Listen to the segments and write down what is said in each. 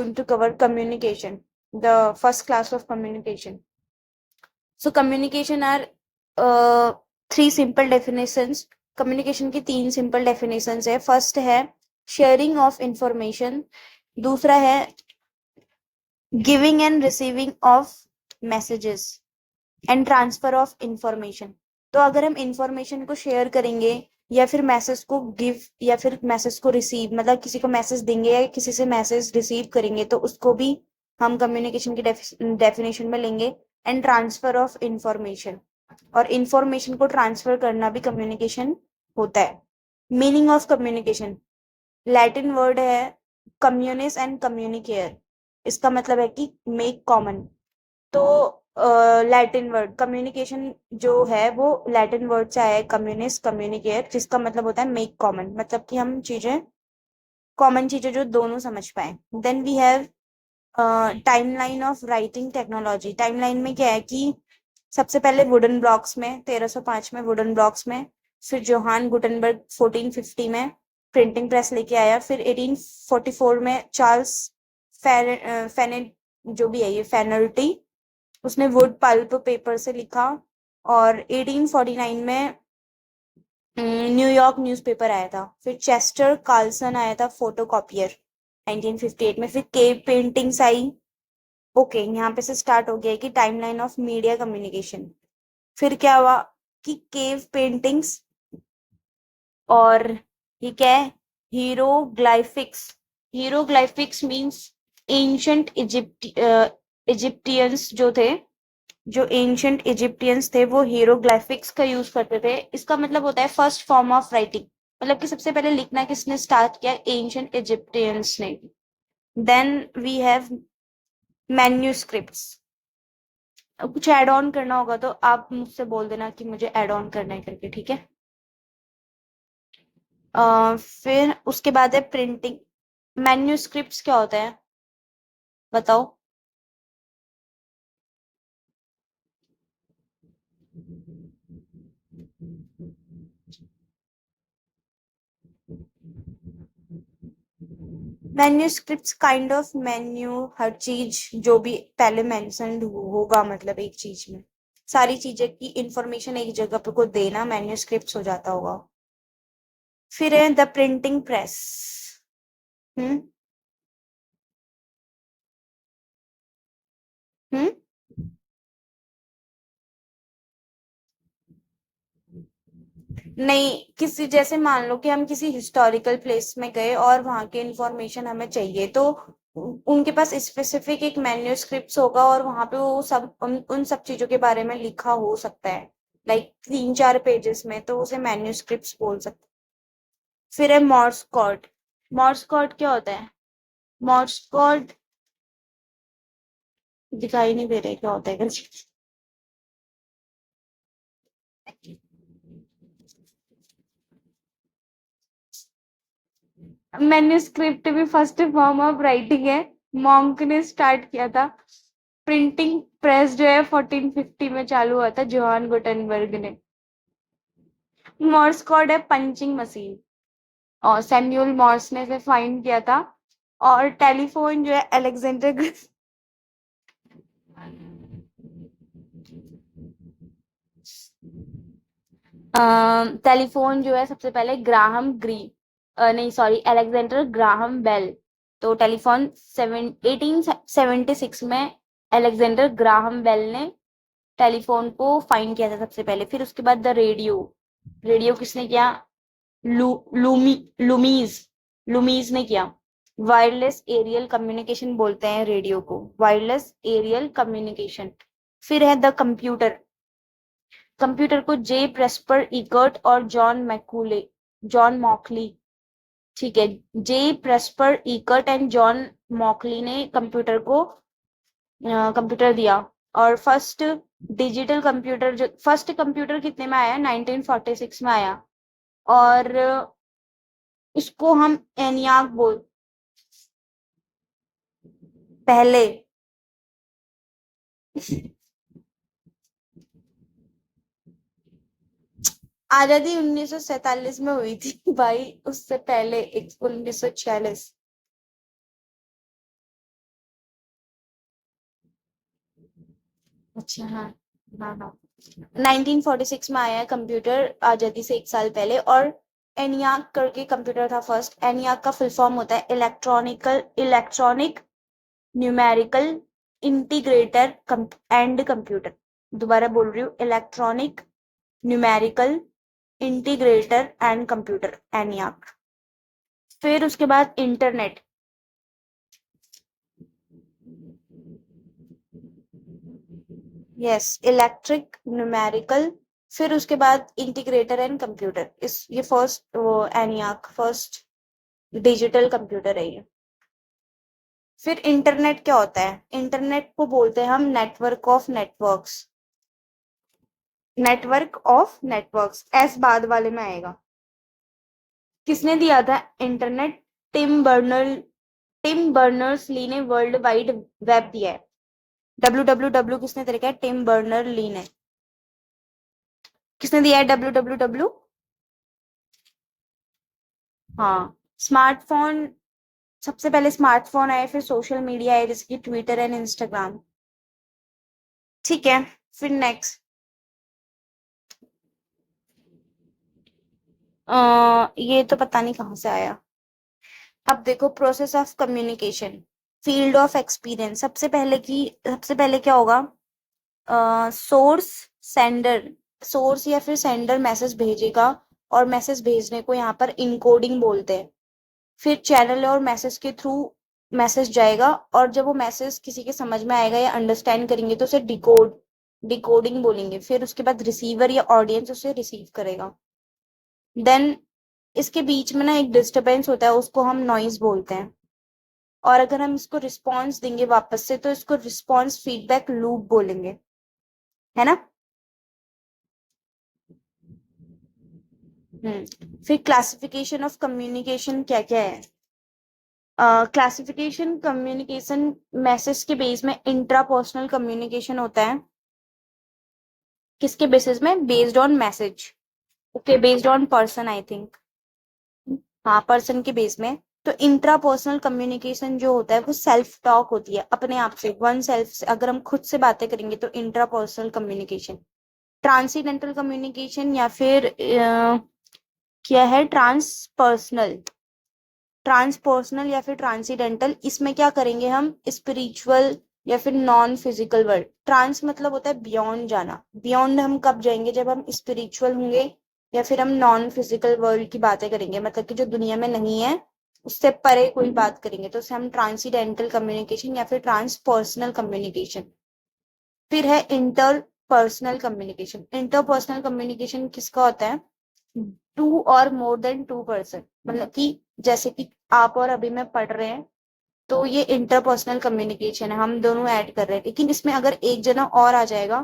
going to cover communication, the first class of communication. So communication are three simple definitions. Communication की तीन simple definitions है. First है sharing of information, दूसरा है giving and receiving of messages and transfer of information. तो अगर हम information को शेयर करेंगे या फिर मैसेज को गिव या फिर मैसेज को रिसीव, मतलब किसी को मैसेज देंगे या किसी से मैसेज रिसीव करेंगे, तो उसको भी हम कम्युनिकेशन की डेफिनेशन में लेंगे. एंड ट्रांसफर ऑफ इंफॉर्मेशन, और इंफॉर्मेशन को ट्रांसफर करना भी कम्युनिकेशन होता है. Meaning of communication, Latin word है कम्युनिस एंड कम्युनिकेयर. इसका मतलब है कि मेक कॉमन. तो लैटिन वर्ड कम्युनिकेशन जो है वो लैटिन वर्ड से आया है, कम्युनिस कम्युनिकेयर, जिसका मतलब होता है मेक कॉमन, मतलब कि हम चीजें कॉमन चीजें जो दोनों समझ पाए. Then we have timeline of writing technology. Timeline में क्या है कि सबसे पहले वुडन ब्लॉक्स में 1305 में वुडन ब्लॉक्स में, फिर जोहान गुटनबर्ग 1450 में प्रिंटिंग प्रेस लेके आया, फिर 1844 में चार्ल्स फेनेट जो भी है ये फेनल्टी, उसने वुड पल्प पेपर से लिखा. और 1849 में न्यूयॉर्क न्यूज़पेपर आया था. फिर चेस्टर कार्लसन आया था फोटोकॉपियर 1958 में. फिर केव पेंटिंग्स आई. ओके, यहाँ पे से स्टार्ट हो गया है कि टाइमलाइन ऑफ मीडिया कम्युनिकेशन. फिर क्या हुआ कि केव पेंटिंग्स, और ये क्या है हीरोग्लाइफिक्स. हीरोग्लाइफिक्स मींस एंशंट इजिप्टियंस जो थे, जो एंशंट इजिप्टियंस थे वो हीरोग्लाइफिक्स का यूज करते थे. इसका मतलब होता है फर्स्ट फॉर्म ऑफ राइटिंग, मतलब कि सबसे पहले लिखना किसने स्टार्ट किया, एंशंट इजिप्टियंस ने. Then we have manuscripts. कुछ ऐड ऑन करना होगा तो आप मुझसे बोल देना कि मुझे ऐड ऑन करना है करके, ठीक है. फिर उसके बाद है प्रिंटिंग. मैन्यूस्क्रिप्ट्स क्या होता है बताओ. मैन्यूस्क्रिप्ट्स काइंड ऑफ मेन्यू, हर चीज जो भी पहले मेंशन्ड होगा, मतलब एक चीज में सारी चीजें की इंफॉर्मेशन एक जगह पे को देना मैन्यूस्क्रिप्ट्स हो जाता होगा. फिर है द प्रिंटिंग प्रेस. हम्म हम्म नहीं, किसी जैसे मान लो कि हम किसी हिस्टोरिकल प्लेस में गए और वहां की इंफॉर्मेशन हमें चाहिए, तो उनके पास स्पेसिफिक एक मैन्यूस्क्रिप्ट होगा और वहां पे वो सब उन सब चीजों के बारे में लिखा हो सकता है, लाइक 3-4 पेजेस में, तो उसे मैन्यूस्क्रिप्ट बोल सकते. फिर है मॉर्स कोड. मॉर्स कोड क्या होता है. मॉर्स कोड दिखाई नहीं दे रहा है क्या होता है. मैन्यूस्क्रिप्ट भी फर्स्ट फॉर्म ऑफ राइटिंग है. मॉन्क ने स्टार्ट किया था. प्रिंटिंग प्रेस जो है 1450 में चालू हुआ था जोहान गुटेनबर्ग ने. मॉर्स कोड है पंचिंग मशीन, और सैम्यूल मॉर्स ने इसे फाइंड किया था. और टेलीफोन जो है अलेक्जेंडर टेलीफोन जो है सबसे पहले ग्राहम नहीं सॉरी अलेक्जेंडर ग्राहम बेल. तो टेलीफोन 1876 में अलेक्जेंडर ग्राहम बेल ने टेलीफोन को फाइंड किया था सबसे पहले. फिर उसके बाद द रेडियो. रेडियो किसने किया, लूमीज लूमीज ने किया. वायरलेस एरियल कम्युनिकेशन बोलते हैं रेडियो को, वायरलेस एरियल कम्युनिकेशन. फिर है द कंप्यूटर. कंप्यूटर को जे प्रेस्पर इकर्ट और जॉन मॉकली, ठीक है, J Presper Eckert and John Mauchly ने कंप्यूटर दिया. और डिजिटल कंप्यूटर जो फर्स्ट कंप्यूटर कितने में आया, 1946 में आया. और उसको हम एनियाक बोल पहले आजादी 1947 में हुई थी भाई, उससे पहले 1946. अच्छा हाँ। हाँ हाँ। 1946 में आया है कंप्यूटर आजादी से 1 साल पहले। और एनियाक करके कंप्यूटर था फर्स्ट। एनियाक का फुल फॉर्म होता है electronic numerical integrator and computer. दोबारा बोल रही हूँ, electronic numerical integrator and computer, ENIAC. फिर उसके बाद इंटरनेट। Yes, electric numerical. फिर उसके बाद इंटीग्रेटर एंड कंप्यूटर। इस ये फर्स्ट वो एनियाक फर्स्ट डिजिटल कंप्यूटर है ये। फिर इंटरनेट क्या होता है? इंटरनेट को बोलते हैं हम network of networks. Network of networks S बाद वाले में आएगा। किसने दिया था इंटरनेट? टिम बर्नर्स ली ने वर्ल्ड वाइड वेब दिया है। डब्ल्यू किसने तरीका है? टिम बर्नर ली ने। किसने दिया है डब्ल्यू? हाँ, स्मार्टफोन। सबसे पहले स्मार्टफोन आए, फिर सोशल मीडिया आए जैसे कि ट्विटर एंड इंस्टाग्राम। ठीक है, फिर नेक्स्ट। ये तो पता नहीं कहाँ से आया। अब देखो, process of communication, field of experience. सबसे पहले क्या होगा? सोर्स सेंडर सोर्स या फिर सेंडर मैसेज भेजेगा, और मैसेज भेजने को यहाँ पर इनकोडिंग बोलते हैं। फिर चैनल और मैसेज के थ्रू मैसेज जाएगा, और जब वो मैसेज किसी के समझ में आएगा या अंडरस्टैंड करेंगे तो उसे डिकोडिंग बोलेंगे। फिर उसके बाद रिसीवर या ऑडियंस उसे रिसीव करेगा। देन इसके बीच में ना एक डिस्टरबेंस होता है, उसको हम नॉइज बोलते हैं। और अगर हम इसको रिस्पॉन्स देंगे वापस से तो इसको रिस्पॉन्स फीडबैक लूप बोलेंगे, है ना। फिर क्लासिफिकेशन ऑफ कम्युनिकेशन क्या क्या है? क्लासिफिकेशन कम्युनिकेशन मैसेज के बेस में इंट्रापर्सनल कम्युनिकेशन होता है। किसके बेसिस में? Based on message. Okay, based on person I think. हाँ, पर्सन के बेस में। तो इंट्रापर्सनल कम्युनिकेशन जो होता है वो सेल्फ टॉक होती है, अपने आप से, वन सेल्फ से। अगर हम खुद से बातें करेंगे तो इंट्रापर्सनल कम्युनिकेशन। ट्रांसीडेंटल कम्युनिकेशन या फिर क्या है? ट्रांसपर्सनल या फिर ट्रांसीडेंटल। इसमें क्या करेंगे हम? स्पिरिचुअल या फिर नॉन फिजिकल वर्ल्ड। ट्रांस मतलब होता है बियॉन्ड जाना। बियॉन्ड हम कब जाएंगे? जब हम स्पिरिचुअल होंगे या फिर हम नॉन फिजिकल वर्ल्ड की बातें करेंगे, मतलब कि जो दुनिया में नहीं है उससे परे कोई बात करेंगे, तो उसे हम ट्रांसीडेंटल कम्युनिकेशन या फिर ट्रांसपर्सनल कम्युनिकेशन। फिर है इंटरपर्सनल कम्युनिकेशन। इंटरपर्सनल कम्युनिकेशन किसका होता है? टू और मोर देन टू पर्सन, मतलब कि जैसे कि आप और अभी मैं पढ़ रहे हैं, तो ये इंटरपर्सनल कम्युनिकेशन है, हम दोनों ऐड कर रहे हैं। लेकिन इसमें अगर एक जना और आ जाएगा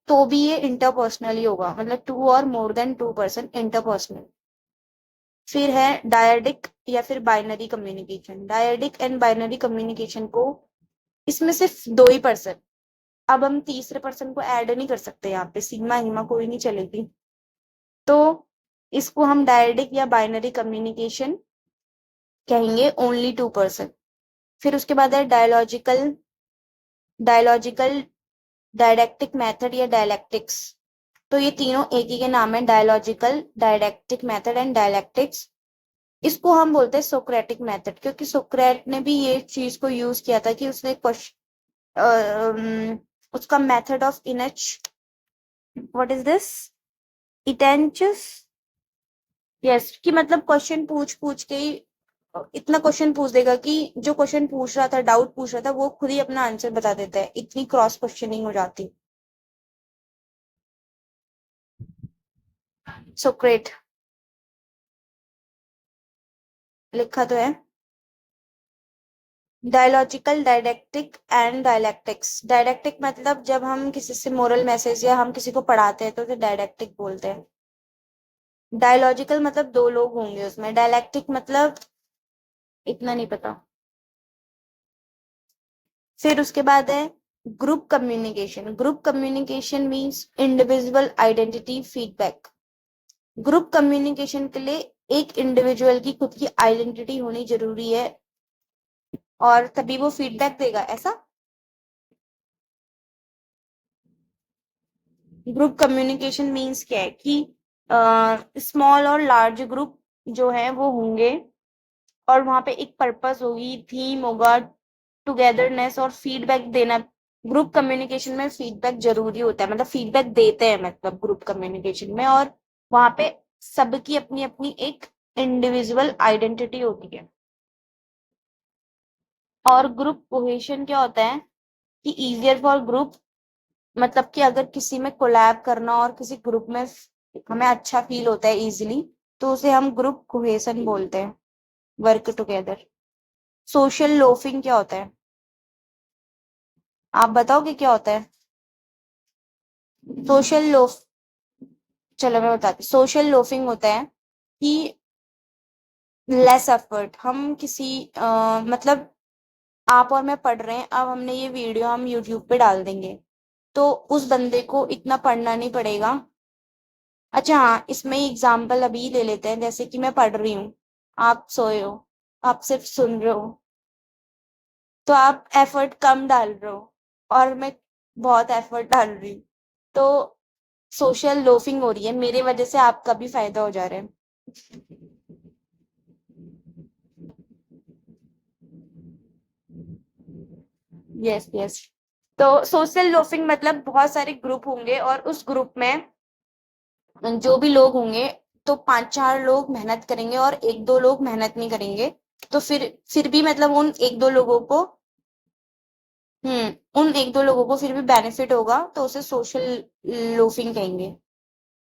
तो भी ये इंटरपर्सनल ही होगा, मतलब टू और more than two person, interpersonal. फिर है डायडिक या फिर binary communication. Dyadic and binary communication को, इसमें सिर्फ दो ही पर्सन। अब हम तीसरे पर्सन को ऐड नहीं कर सकते यहाँ पे, सिग्मा हिमा कोई नहीं चलेगी। तो इसको हम डायडिक या बाइनरी कम्युनिकेशन कहेंगे, ओनली टू पर्सन। फिर उसके बाद है डायलॉजिकल डायडेक्टिक मेथड या डायलैक्टिक्स। तो ये तीनों एक ही के नाम है, डायलॉजिकल, डायडेक्टिक मेथड एंड डायलैक्टिक्स। इसको हम बोलते हैं सोक्रेटिक मेथड, क्योंकि सोक्रेट ने भी ये चीज को यूज किया था कि उसने उसका method of inch, what is this, इटेंचस। यस, कि मतलब क्वेश्चन पूछ पूछ के ही इतना क्वेश्चन पूछ देगा कि जो क्वेश्चन पूछ रहा था, डाउट पूछ रहा था, वो खुद ही अपना आंसर बता देता है, इतनी क्रॉस क्वेश्चनिंग हो जाती। सोक्रेट लिखा तो है। डायलॉजिकल, डायडेक्टिक एंड डायलैक्टिक्स। डायडेक्टिक मतलब जब हम किसी से मोरल मैसेज या हम किसी को पढ़ाते हैं तो उसे डायडेक्टिक बोलते हैं। डायलॉजिकल मतलब दो लोग होंगे उसमें। डायलैक्टिक मतलब इतना नहीं पता। फिर उसके बाद है group communication. Group communication means individual identity feedback. Group communication के लिए एक इंडिविजुअल की खुद की आइडेंटिटी होनी जरूरी है, और तभी वो फीडबैक देगा, ऐसा। ग्रुप कम्युनिकेशन मीन्स क्या है कि स्मॉल और लार्ज ग्रुप जो है वो होंगे, और वहां पे एक पर्पस होगी, थीम होगा, टुगेदरनेस और फीडबैक देना। ग्रुप कम्युनिकेशन में फीडबैक जरूरी होता है, मतलब फीडबैक देते हैं मतलब ग्रुप कम्युनिकेशन में, और वहां पे सबकी अपनी अपनी एक इंडिविजुअल आइडेंटिटी होती है। और ग्रुप कोहेशन क्या होता है कि इजियर फॉर ग्रुप, मतलब कि अगर किसी में कोलैब करना और किसी ग्रुप में हमें अच्छा फील होता है इजीली, तो उसे हम ग्रुप कोहेशन बोलते हैं, वर्क टुगेदर। सोशल लोफिंग क्या होता है, आप बताओगे क्या होता है? सोशल लोफ चलो मैं बताती, सोशल लोफिंग होता है कि लेस एफर्ट, हम किसी मतलब आप और मैं पढ़ रहे हैं, अब हमने ये वीडियो हम यूट्यूब पे डाल देंगे, तो उस बंदे को इतना पढ़ना नहीं पड़ेगा। अच्छा हाँ, इसमें एग्जाम्पल अभी ले लेते हैं, जैसे कि मैं पढ़ रही हूँ, आप सोए हो, आप सिर्फ सुन रहे हो, तो आप एफर्ट कम डाल रहे हो, और मैं बहुत एफर्ट डाल रही हूँ, तो सोशल लोफिंग हो रही है, मेरे वजह से आपका भी फायदा हो जा रहा है। Yes yes. तो सोशल लोफिंग मतलब बहुत सारे ग्रुप होंगे, और उस ग्रुप में जो भी लोग होंगे, तो पांच चार लोग मेहनत करेंगे और एक दो लोग मेहनत नहीं करेंगे, तो फिर भी मतलब उन एक दो लोगों को, उन एक दो लोगों को फिर भी बेनिफिट होगा, तो उसे सोशल लोफिंग कहेंगे।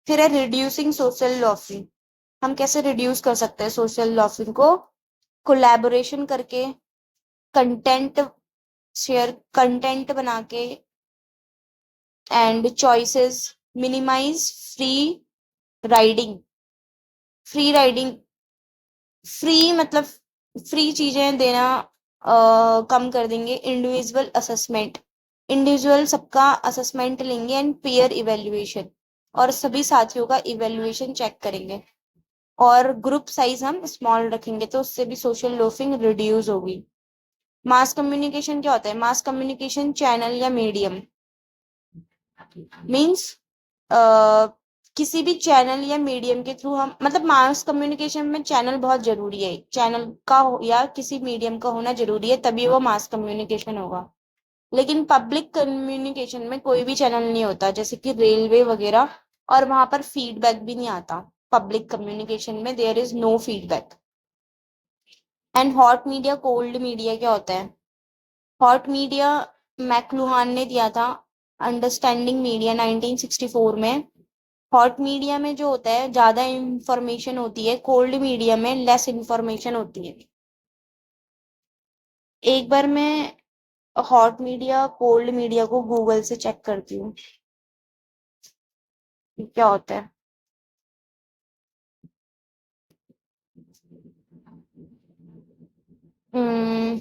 फिर है रिड्यूसिंग सोशल लॉफिंग। हम कैसे रिड्यूस कर सकते हैं सोशल लॉफिंग को? कोलैबोरेशन करके, कंटेंट शेयर, कंटेंट बना के, and choices, minimise free riding. Free riding, free मतलब फ्री चीजें देना कम कर देंगे। इंडिविजुअल असेसमेंट, इंडिविजुअल सबका असेसमेंट लेंगे, एंड पीयर इवेल्युएशन, और सभी साथियों का इवेल्युएशन चेक करेंगे। और ग्रुप साइज हम स्मॉल रखेंगे, तो उससे भी सोशल लोफिंग रिड्यूस होगी। मास कम्युनिकेशन क्या होता है? मास कम्युनिकेशन चैनल या मीडियम मीन्स किसी भी चैनल या मीडियम के थ्रू हम, मतलब मास कम्युनिकेशन में चैनल बहुत जरूरी है, चैनल का या किसी मीडियम का होना जरूरी है, तभी वो मास कम्युनिकेशन होगा। लेकिन पब्लिक कम्युनिकेशन में कोई भी चैनल नहीं होता, जैसे कि रेलवे वगैरह, और वहां पर फीडबैक भी नहीं आता। पब्लिक कम्युनिकेशन में there is no feedback. And hot media cold media क्या होता है? हॉट मीडिया मैकलुहान ने दिया था, अंडरस्टैंडिंग मीडिया 1964 में। हॉट मीडिया में जो होता है ज्यादा इंफॉर्मेशन होती है, कोल्ड मीडिया में लेस इंफॉर्मेशन होती है। एक बार मैं हॉट मीडिया कोल्ड मीडिया को गूगल से चेक करती हूँ कि क्या होता है। Hmm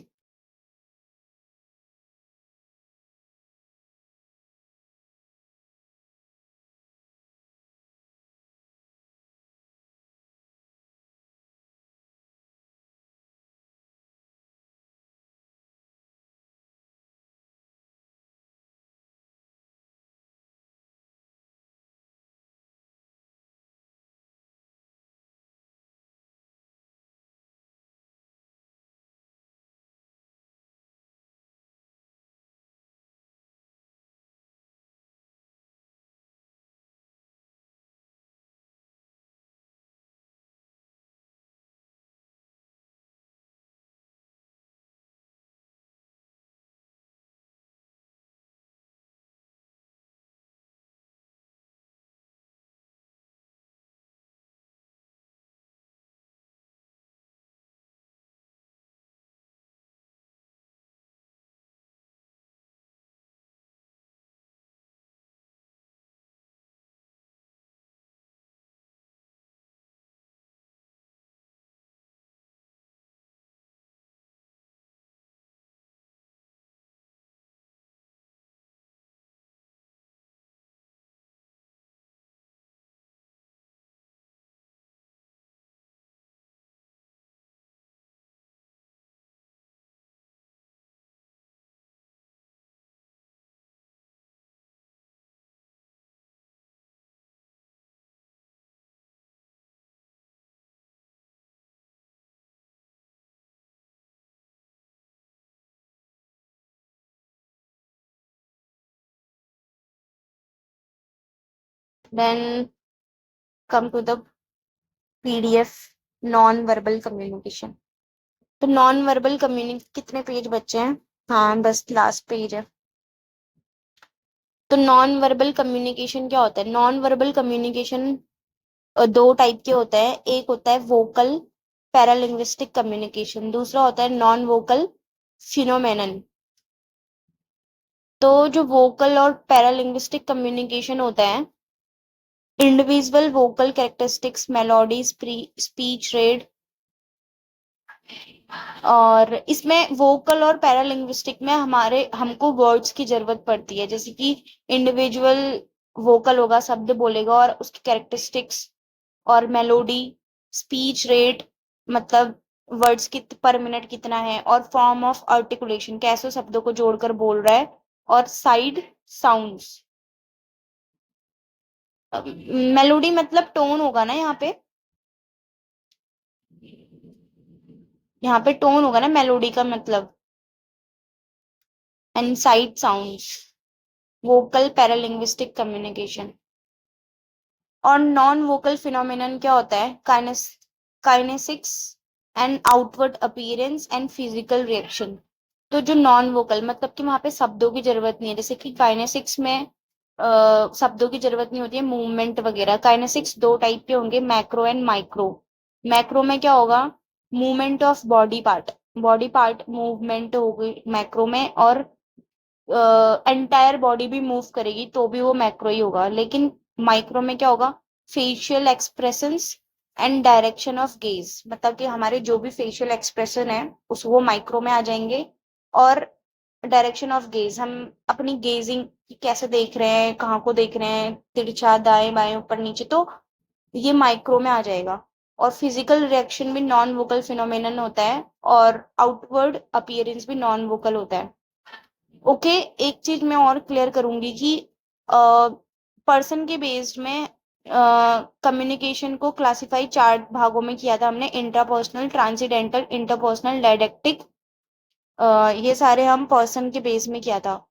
then come to the PDF non verbal communication. तो नॉन वर्बल कम्युनिक कितने पेज बचे हैं? हाँ, बस लास्ट पेज है। तो नॉन वर्बल कम्युनिकेशन क्या होता है? नॉन वर्बल कम्युनिकेशन दो टाइप के होते हैं। एक होता है वोकल पैरालिंग्विस्टिक कम्युनिकेशन, दूसरा होता है नॉन वोकल फिनोमेनन। तो जो वोकल और पैरालिंग्विस्टिक कम्युनिकेशन होता है, individual vocal characteristics, melody, speech rate, और इसमें वोकल और पैरालिंग्विस्टिक में हमारे हमको वर्ड्स की जरूरत पड़ती है। जैसे कि इंडिविजुअल वोकल होगा, शब्द बोलेगा, और उसकी कैरेक्टरिस्टिक्स और मेलोडी, स्पीच रेट मतलब वर्ड्स की पर मिनट कितना है, और फॉर्म ऑफ आर्टिकुलेशन कैसे शब्दों को जोड़कर बोल रहा है, और साइड साउंड्स। मेलोडी मतलब टोन होगा ना यहाँ पे, यहाँ पे टोन होगा ना मेलोडी का मतलब। And side sounds, vocal paralinguistic communication. और नॉन वोकल फिनोमिनन क्या होता है? Kinesics and outward appearance and physical reaction. तो जो नॉन वोकल मतलब कि वहां पे शब्दों की जरूरत नहीं है, जैसे कि काइनेसिक्स में शब्दों की जरूरत नहीं होती है, मूवमेंट वगैरह। काइनेसिक्स दो टाइप के होंगे, मैक्रो एंड माइक्रो। मैक्रो में क्या होगा? Movement of body part movement होगी मैक्रो में, और एंटायर बॉडी भी मूव करेगी तो भी वो मैक्रो ही होगा। लेकिन माइक्रो में क्या होगा? Facial expressions and direction of gauge, मतलब कि हमारे जो भी फेशियल एक्सप्रेशन है उस वो माइक्रो में आ जाएंगे। और डायरेक्शन ऑफ गेज, हम अपनी गेजिंग कैसे देख रहे हैं, कहाँ को देख रहे हैं, तिरछा, दाएं बाएं, ऊपर नीचे, तो ये माइक्रो में आ जाएगा। और फिजिकल रिएक्शन भी नॉन वोकल फिनोमेनन होता है, और आउटवर्ड अपीयरेंस भी नॉन वोकल होता है। ओके, एक चीज मैं और क्लियर करूंगी कि पर्सन के बेस्ड में कम्युनिकेशन को क्लासिफाई चार भागों में किया था हमने। इंट्रापर्सनल, ट्रांसीडेंटल, इंटरपर्सनल, डायडेक्टिक, ये सारे हम पर्सन के बेस में किया था।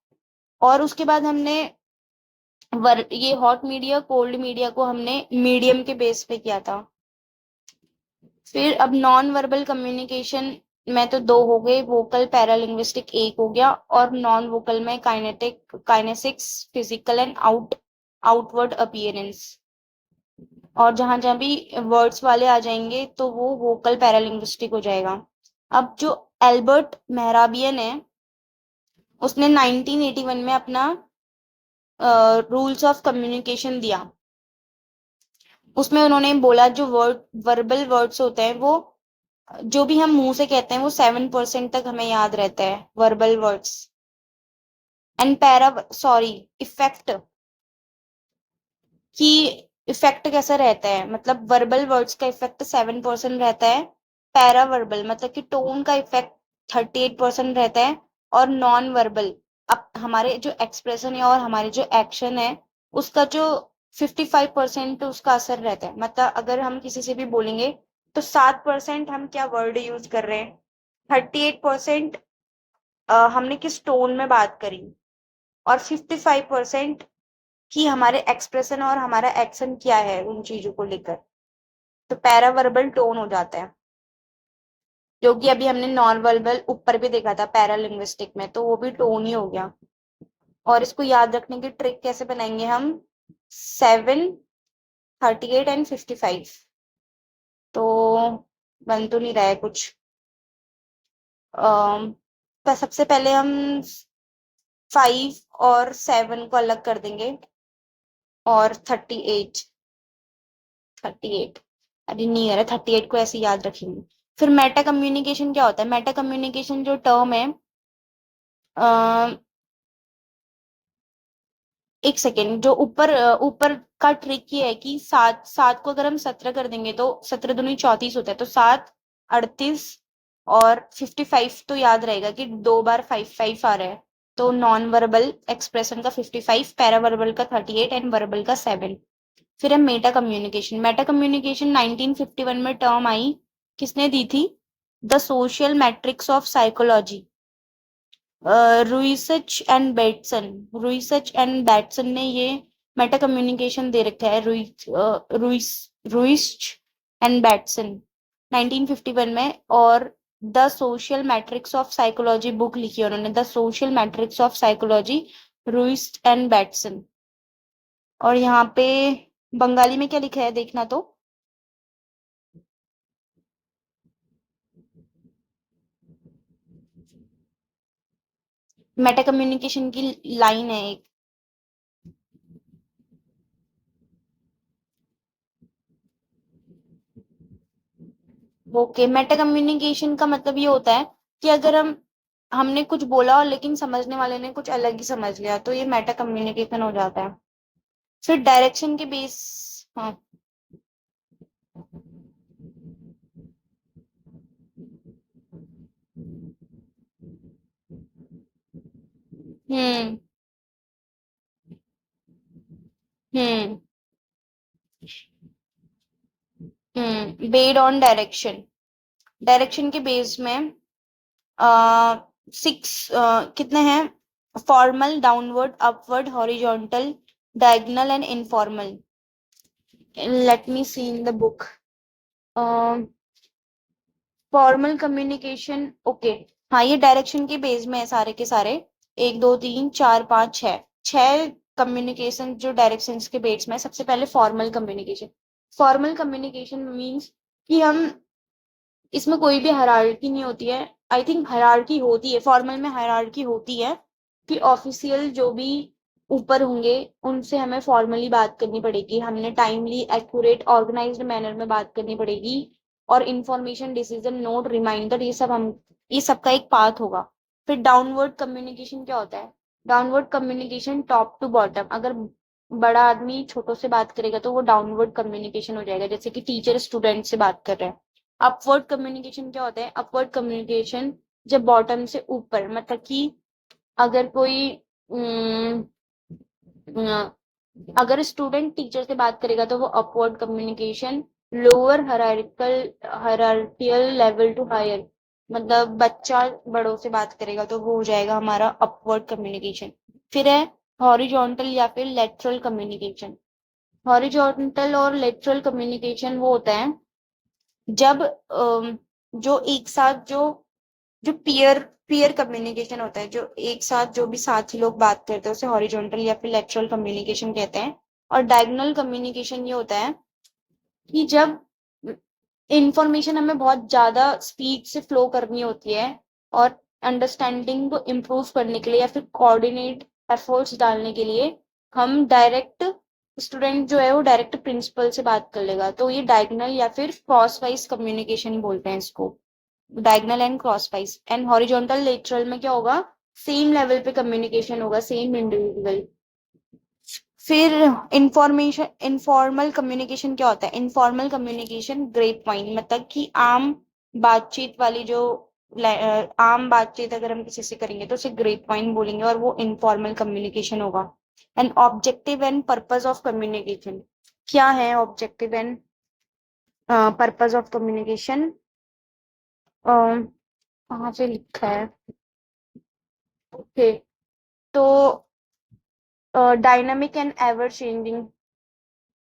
और उसके बाद हमने ये हॉट मीडिया, कोल्ड मीडिया को हमने मीडियम के बेस पे किया था। फिर अब नॉन वर्बल कम्युनिकेशन में तो दो हो गए, वोकल पैरालिंग्विस्टिक एक हो गया, और नॉन वोकल में kinesics, physical and outward appearance. और जहां जहां भी वर्ड्स वाले आ जाएंगे तो वो वोकल पैरालिंग्विस्टिक हो जाएगा। अब जो एल्बर्ट मेहराबियन है, उसने 1981 में अपना रूल्स ऑफ कम्युनिकेशन दिया। उसमें उन्होंने बोला जो वर्बल वर्ड्स होते हैं वो, जो भी हम मुंह से कहते हैं वो 7% तक हमें याद रहता है, वर्बल वर्ड्स। एंड इफेक्ट, कि इफेक्ट कैसा रहता है, मतलब वर्बल वर्ड्स का इफेक्ट 7% रहता है। पैरा वर्बल मतलब कि टोन का इफेक्ट 38% रहता है। और नॉन वर्बल, अब हमारे जो एक्सप्रेशन है और हमारे जो एक्शन है उसका जो 55% उसका असर रहता है। मतलब अगर हम किसी से भी बोलेंगे तो 7% हम क्या वर्ड यूज कर रहे हैं, 38% हमने किस टोन में बात करी, और 55% कि हमारे एक्सप्रेशन और हमारा एक्शन क्या है उन चीजों को लेकर। तो पैरावर्बल टोन हो जाता है, जो कि अभी हमने नॉन वर्बल ऊपर भी देखा था पैरालिंग्विस्टिक में, तो वो भी टोन ही हो गया। और इसको याद रखने की ट्रिक कैसे बनाएंगे हम? 7, 38 एंड 55। तो बन तो नहीं रहा है कुछ। तो सबसे पहले हम 5 और 7 को अलग कर देंगे, और 38, अरे नहीं, अरे 38 को ऐसे याद रखेंगे। फिर मेटा कम्युनिकेशन क्या होता है? मेटा कम्युनिकेशन जो टर्म है, एक सेकेंड, जो ऊपर का ट्रिक ये है कि सात सात को अगर हम 17 कर देंगे तो 17 दूनी 34 होता है, तो 7, 38 और 55 तो याद रहेगा कि 2 बार 5 5 आ रहा है। तो नॉन वर्बल एक्सप्रेशन का 55, पैरा वर्बल का 38 एंड वर्बल का 7। फिर है मेटा कम्युनिकेशन 1951 में टर्म आई, किसने दी थी? The social matrix of psychology, Ruesch and Bateson ने ये मेटा कम्युनिकेशन दे रखा है रुइस एंड बैटसन 1951 में, और the social matrix of psychology book लिखी है उन्होंने, the social matrix of psychology, Ruiz and Bateson. और यहाँ पे बंगाली में क्या लिखा है देखना तो। मेटा कम्युनिकेशन की लाइन है एक। ओके, मेटा कम्युनिकेशन का मतलब ये होता है कि अगर हमने कुछ बोला और लेकिन समझने वाले ने कुछ अलग ही समझ लिया, तो ये मेटा कम्युनिकेशन हो जाता है। फिर डायरेक्शन के बेस। हाँ। Hmm. Hmm. Based on direction. Direction के बेस में सिक्स कितने हैं? Formal, downward, upward, horizontal, diagonal and informal. Let me see in the book. Formal communication, okay. हाँ, ये डायरेक्शन के बेस में है सारे के सारे। एक, दो, तीन, चार, पाँच, छह, छह कम्युनिकेशन जो डायरेक्शंस के बेस में है। सबसे पहले formal communication. Formal communication means कि हम, इसमें कोई भी हायरार्की नहीं होती है। आई थिंक हायरार्की होती है, फॉर्मल में हायरार्की होती है कि ऑफिशियल जो भी ऊपर होंगे उनसे हमें फॉर्मली बात करनी पड़ेगी, हमने टाइमली, एक्यूरेट, ऑर्गेनाइज्ड मैनर में बात करनी पड़ेगी। और इंफॉर्मेशन, डिसीजन, नोट, रिमाइंडर, ये सब का एक पाथ होगा। फिर डाउनवर्ड कम्युनिकेशन क्या होता है? Downward communication top to bottom. अगर बड़ा आदमी छोटों से बात करेगा तो वो डाउनवर्ड कम्युनिकेशन हो जाएगा, जैसे कि टीचर स्टूडेंट से बात कर रहे हैं। अपवर्ड कम्युनिकेशन क्या होता है? अपवर्ड कम्युनिकेशन जब बॉटम से ऊपर, मतलब कि अगर कोई अम, अगर स्टूडेंट टीचर से बात करेगा तो वो upward communication. Lower hierarchical level to higher, मतलब बच्चा बड़ों से बात करेगा तो वो हो जाएगा हमारा अपवर्ड कम्युनिकेशन। फिर है हॉरिजॉन्टल या फिर लेटरल कम्युनिकेशन। हॉरिजॉन्टल और लेटरल कम्युनिकेशन वो होता है जब जो एक साथ जो पीयर पीयर कम्युनिकेशन होता है, जो एक साथ जो भी साथी लोग बात करते हैं उसे हॉरिजॉन्टल या फिर लेटरल कम्युनिकेशन कहते हैं। और डायगोनल कम्युनिकेशन ये होता है कि जब इंफॉर्मेशन हमें बहुत ज्यादा स्पीड से फ्लो करनी होती है और अंडरस्टैंडिंग को इम्प्रूव करने के लिए या फिर कोऑर्डिनेट एफर्ट्स डालने के लिए, हम डायरेक्ट, स्टूडेंट जो है वो डायरेक्ट प्रिंसिपल से बात कर लेगा, तो ये डायगोनल या फिर क्रॉस वाइज कम्युनिकेशन बोलते हैं इसको। Diagonal and cross wise. And horizontal lateral में क्या होगा? सेम लेवल पे कम्युनिकेशन होगा, सेम इंडिविजुअल। फिर इंफॉर्मेशन, इनफॉर्मल कम्युनिकेशन क्या होता है? इनफॉर्मल कम्युनिकेशन ग्रेप वाइन, मतलब कि आम बातचीत वाली जो आम बातचीत अगर हम किसी से करेंगे तो उसे ग्रेप वाइन बोलेंगे, और वो इनफॉर्मल कम्युनिकेशन होगा। And objective and purpose of communication क्या है? Objective and purpose of communication कहाँ से लिखा है? ओके, तो dynamic and ever changing.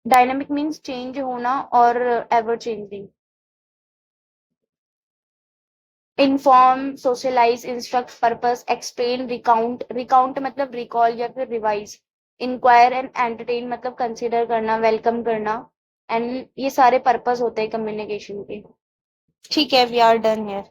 Dynamic means change होना, और ever changing. Inform, socialise, instruct, purpose, explain, recount. Recount मतलब रिकॉल या फिर रिवाइज। इंक्वायर एंड एंटरटेन मतलब कंसिडर करना, वेलकम करना। एंड ये सारे पर्पस होते हैं कम्युनिकेशन के। ठीक है, वी आर डन हियर।